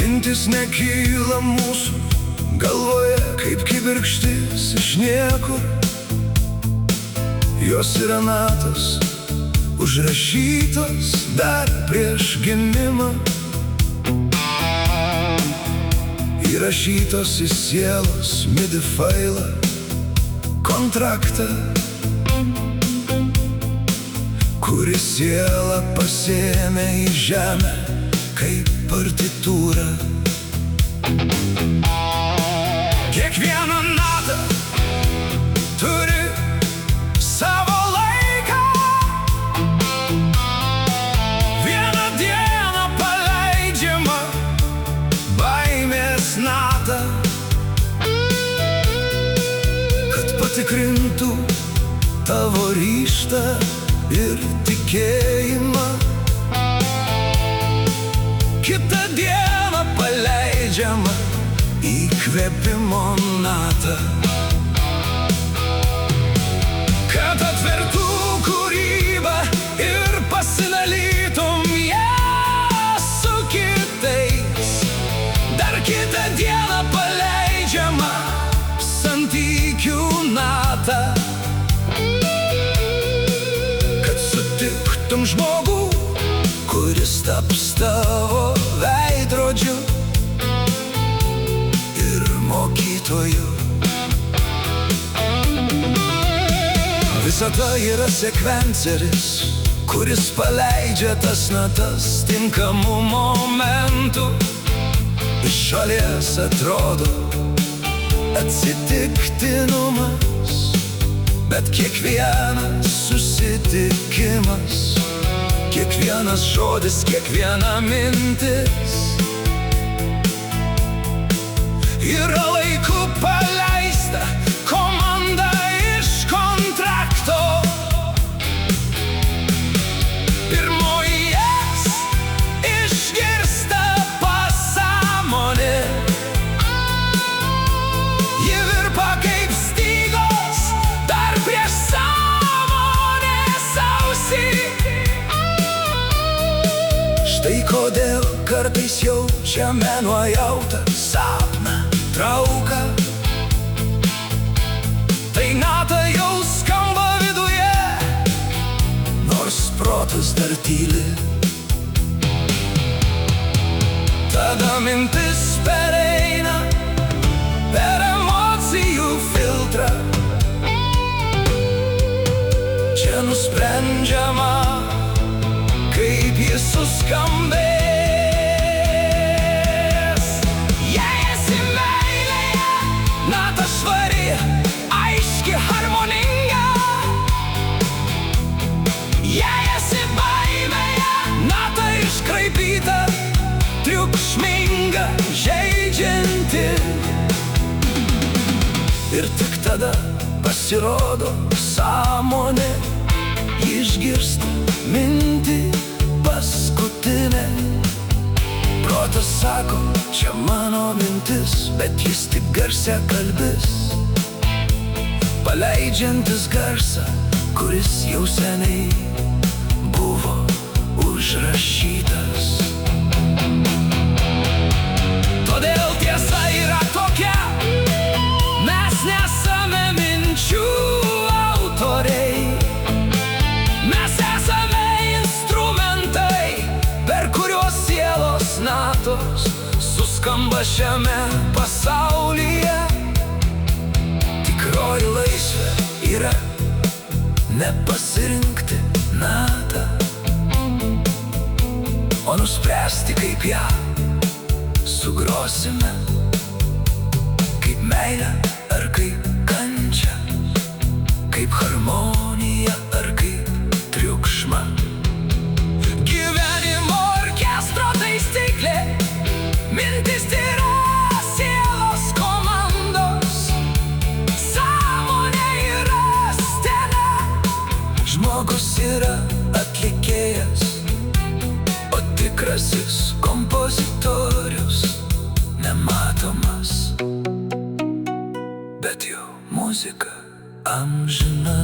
Mintis nekyla mūsų galvoje kaip kibirkštis iš niekur. Jos yra natos užrašytos dar prieš gimimą, įrašytos į sielos MIDI failą kontraktą, kuris sielą pasėmė į žemę kaip partitūrą. Kiekviena nata turi savo laiką. Vieną dieną paleidžiama baimės nata, kad patikrintų tavo ryžtą ir tikėjimą. Kitą dieną paleidžiama įkvėpimo nata, kad atvertų kūrybą ir pasidalytum ją su kitais. Dar kitą dieną paleidžiama santykių nata, kad sutiktum žmogų, kuris taps tavo veidrodžiu ir mokytoju. Visata yra sekvenceris, kuris paleidžia tas natas tinkamų momentų. Iš šalies atrodo atsitiktinumas, bet kiekvienas susitikimas, kiekvienas žodis, kiekviena mintis yra laiku paleista komanda iš kontrakto. Pirmoji jas išgirsta pasąmonė, ji virpa kaip stygos dar prieš sąmonės ausį. Štai kodėl kartais jaučiame nuojautą, sapną, trauką. Tai nata jau skamba viduje, nors protas dar tyli. Tada mintis pereina per emocijų filtrą. Čia nusprendžiama, kaip jis suskambės. Jei esi meilėje, nata švari, aiški, harmoninga. Jei esi baimėje, nata iškraipyta, triukšminga, žeidžianti. Ir tik tada pasirodo sąmonė, išgirsta mintį paskutinę. Protas sako, čia mano mintis, bet jis tik garsia kalbis, paleidžiantis garsą, kuris jau seniai buvo užrašytas. Todėl tiesa yra tokia, mes nesame minčių autoriai. Mes esame instrumentai, per kuriuos sielos natos suskamba šiame pasaulyje. Tikroji laisvė yra nepasirinkti natą, o nuspręsti, kaip ją sugrosime, kaip meilę ar kaip kančią, kaip harmoniją ar kaip triukšmą. Gyvenimo orkestro taisyklė, mintis yra yra atlikėjas, o tikrasis kompozitorius nematomas, bet jo muzika amžina.